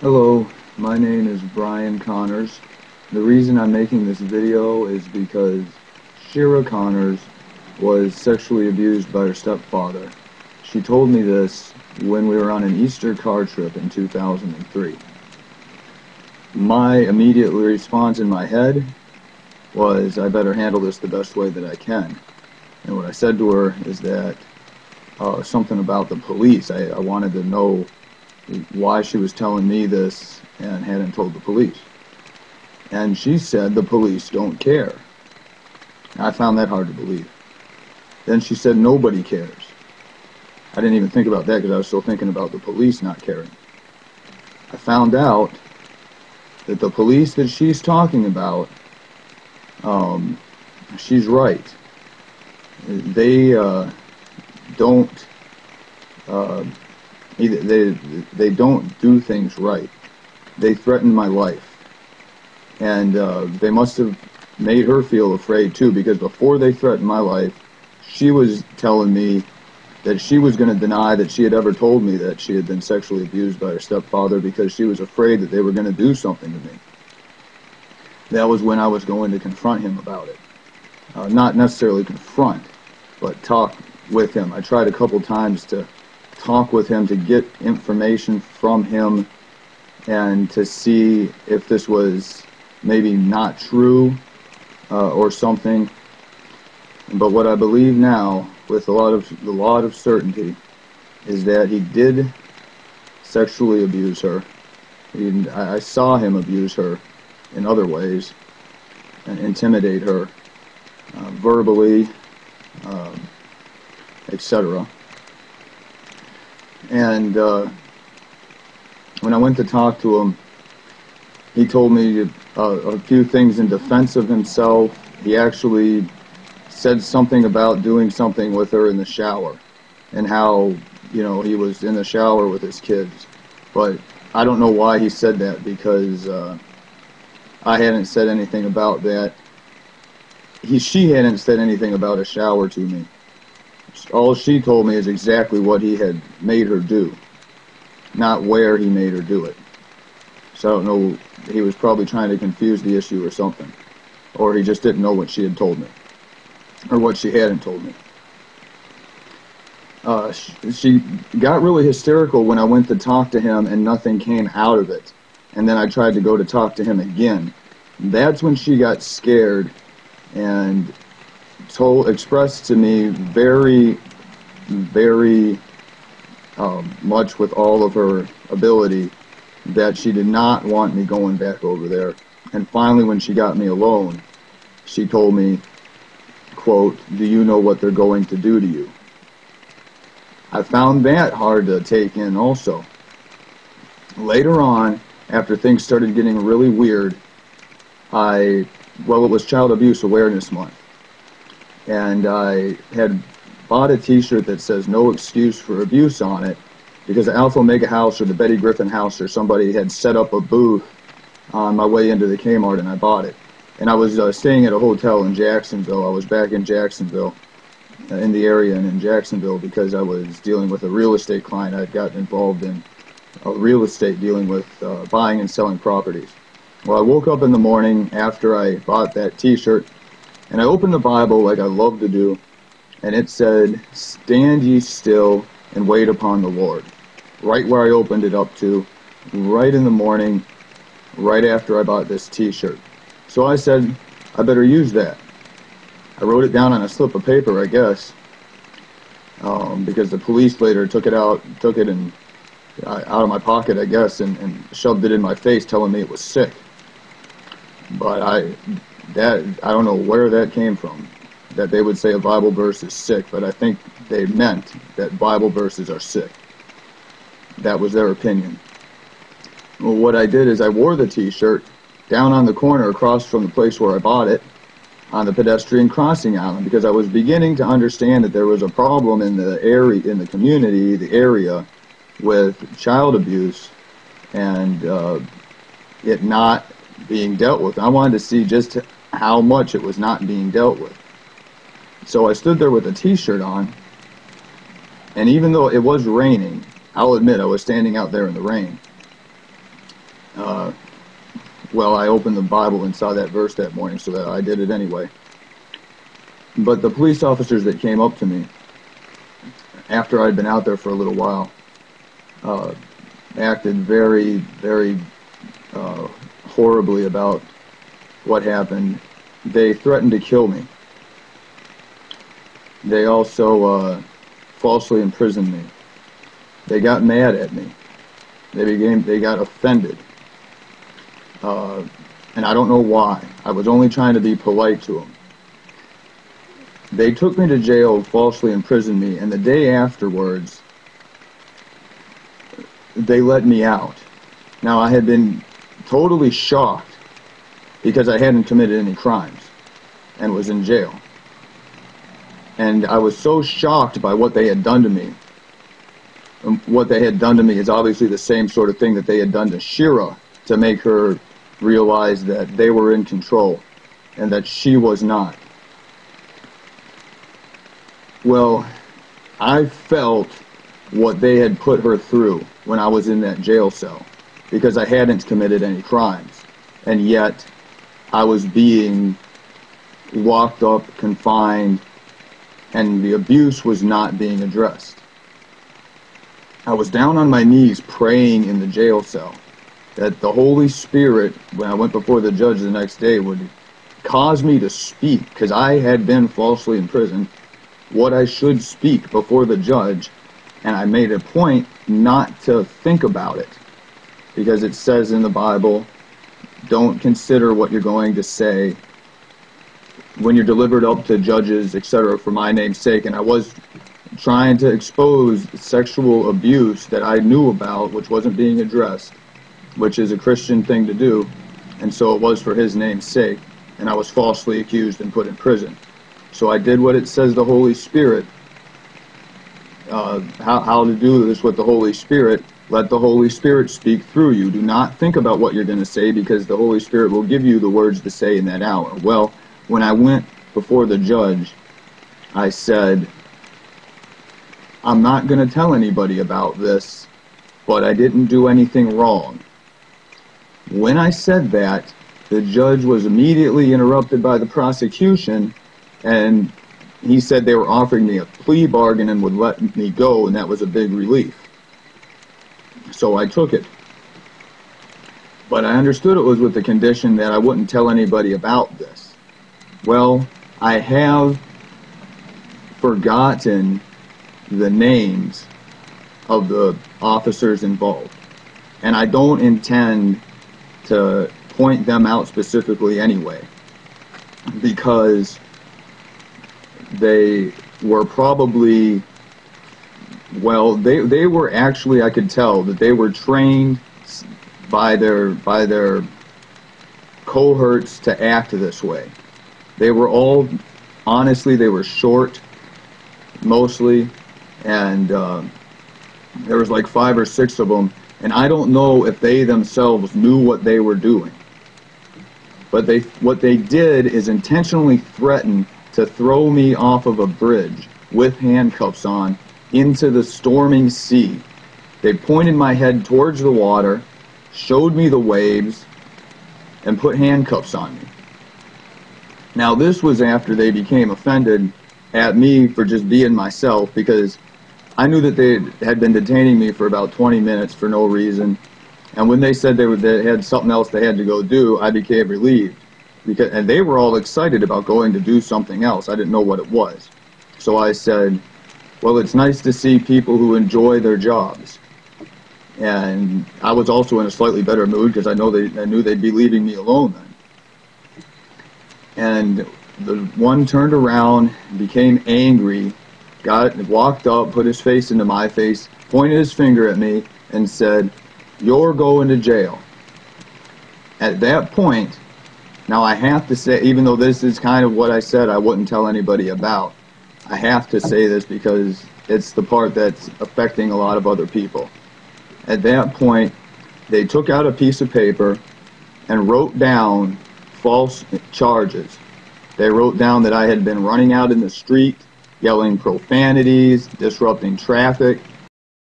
Hello, my name is Brian Connors. The reason I'm making this video is because Shira Connors was sexually abused by her stepfather. She told me this when we were on an Easter car trip in 2003. My immediate response in my head was, I better handle this the best way that I can. And what I said to her is that something about the police. I wanted to know why she was telling me this and hadn't told the police. And she said the police don't care. I found that hard to believe. Then she said nobody cares. I didn't even think about that because I was still thinking about the police not caring. I found out that the police that she's talking about, she's right. They don't they don't do things right. They threatened my life, and they must have made her feel afraid too, because before they threatened my life, she was telling me that she was going to deny that she had ever told me that she had been sexually abused by her stepfather, because she was afraid that they were going to do something to me. That was when I was going to confront him about it. Not necessarily confront, but talk with him. I tried a couple times to talk with him, to get information from him, and to see if this was maybe not true or something. But what I believe now, with a lot of certainty, is that he did sexually abuse her. I saw him abuse her in other ways, and intimidate her verbally, etc. And when I went to talk to him, he told me a few things in defense of himself. He actually said something about doing something with her in the shower, and how, you know, he was in the shower with his kids. But I don't know why he said that, because I hadn't said anything about that. She hadn't said anything about a shower to me. All she told me is exactly what he had made her do, not where he made her do it. So I don't know, he was probably trying to confuse the issue or something. Or he just didn't know what she had told me, or what she hadn't told me. She got really hysterical when I went to talk to him and nothing came out of it. And then I tried to go to talk to him again. That's when she got scared and expressed to me very much with all of her ability that she did not want me going back over there. And finally, when she got me alone, she told me, quote, "Do you know what they're going to do to you?" I found that hard to take in also. Later on, after things started getting really weird, it was Child Abuse Awareness Month, and I had bought a t-shirt that says "No Excuse for Abuse" on it, because the Alpha Omega House or the Betty Griffin House or somebody had set up a booth on my way into the Kmart, and I bought it. And I was staying at a hotel in Jacksonville. I was back in Jacksonville, in the area and in Jacksonville, because I was dealing with a real estate client. I had gotten involved in real estate, dealing with buying and selling properties. Well, I woke up in the morning after I bought that t-shirt, and I opened the Bible like I love to do, and it said, "Stand ye still and wait upon the Lord." Right where I opened it up to, right in the morning, right after I bought this t-shirt. So I said, I better use that. I wrote it down on a slip of paper, I guess, because the police later took it out of my pocket, I guess, and shoved it in my face, telling me it was sick. But I don't know where that came from, that they would say a Bible verse is sick, but I think they meant that Bible verses are sick. That was their opinion. Well, what I did is I wore the t-shirt down on the corner across from the place where I bought it, on the pedestrian crossing island, because I was beginning to understand that there was a problem in the area, in the community, the area, with child abuse, and it not being dealt with. I wanted to see just how much it was not being dealt with. So I stood there with a t-shirt on, and even though it was raining, I'll admit I was standing out there in the rain, Well, I opened the Bible and saw that verse that morning, so that I did it anyway. But the police officers that came up to me after I'd been out there for a little while acted very, very horribly about what happened. They threatened to kill me. They also falsely imprisoned me. They got mad at me. They got offended. And I don't know why. I was only trying to be polite to them. They took me to jail, falsely imprisoned me, and the day afterwards, they let me out. Now, I had been totally shocked because I hadn't committed any crimes and was in jail. And I was so shocked by what they had done to me. And what they had done to me is obviously the same sort of thing that they had done to Shira to make her realize that they were in control and that she was not. Well, I felt what they had put her through when I was in that jail cell because I hadn't committed any crimes. And yet, I was being locked up, confined, and the abuse was not being addressed. I was down on my knees praying in the jail cell that the Holy Spirit, when I went before the judge the next day, would cause me to speak, because I had been falsely imprisoned, what I should speak before the judge, and I made a point not to think about it, because it says in the Bible, don't consider what you're going to say when you're delivered up to judges, etc., for my name's sake. And I was trying to expose sexual abuse that I knew about, which wasn't being addressed, which is a Christian thing to do, and so it was for his name's sake, and I was falsely accused and put in prison. So I did what it says the Holy Spirit, how to do this with the Holy Spirit. Let the Holy Spirit speak through you. Do not think about what you're going to say, because the Holy Spirit will give you the words to say in that hour. Well, when I went before the judge, I said, I'm not going to tell anybody about this, but I didn't do anything wrong. When I said that, the judge was immediately interrupted by the prosecution, and he said they were offering me a plea bargain and would let me go, and that was a big relief. So I took it. But I understood it was with the condition that I wouldn't tell anybody about this. Well, I have forgotten the names of the officers involved, and I don't intend to point them out specifically anyway, because they were probably, well, they were actually, I could tell that they were trained by their cohorts to act this way. They were all, honestly, they were short, mostly, and there was like 5 or 6 of them, and I don't know if they themselves knew what they were doing. But what they did is intentionally threaten to throw me off of a bridge with handcuffs on into the storming sea. They pointed my head towards the water, showed me the waves, and put handcuffs on me. Now, this was after they became offended at me for just being myself, because I knew that they had been detaining me for about 20 minutes for no reason. And when they said they had something else they had to go do, I became relieved. And they were all excited about going to do something else. I didn't know what it was. So I said, well, it's nice to see people who enjoy their jobs. And I was also in a slightly better mood, because I knew they'd be leaving me alone then. And the one turned around, became angry, walked up, put his face into my face, pointed his finger at me, and said, "You're going to jail." At that point, now I have to say, even though this is kind of what I said I wouldn't tell anybody about, I have to say this because it's the part that's affecting a lot of other people. At that point, they took out a piece of paper and wrote down false charges. They wrote down that I had been running out in the street, yelling profanities, disrupting traffic,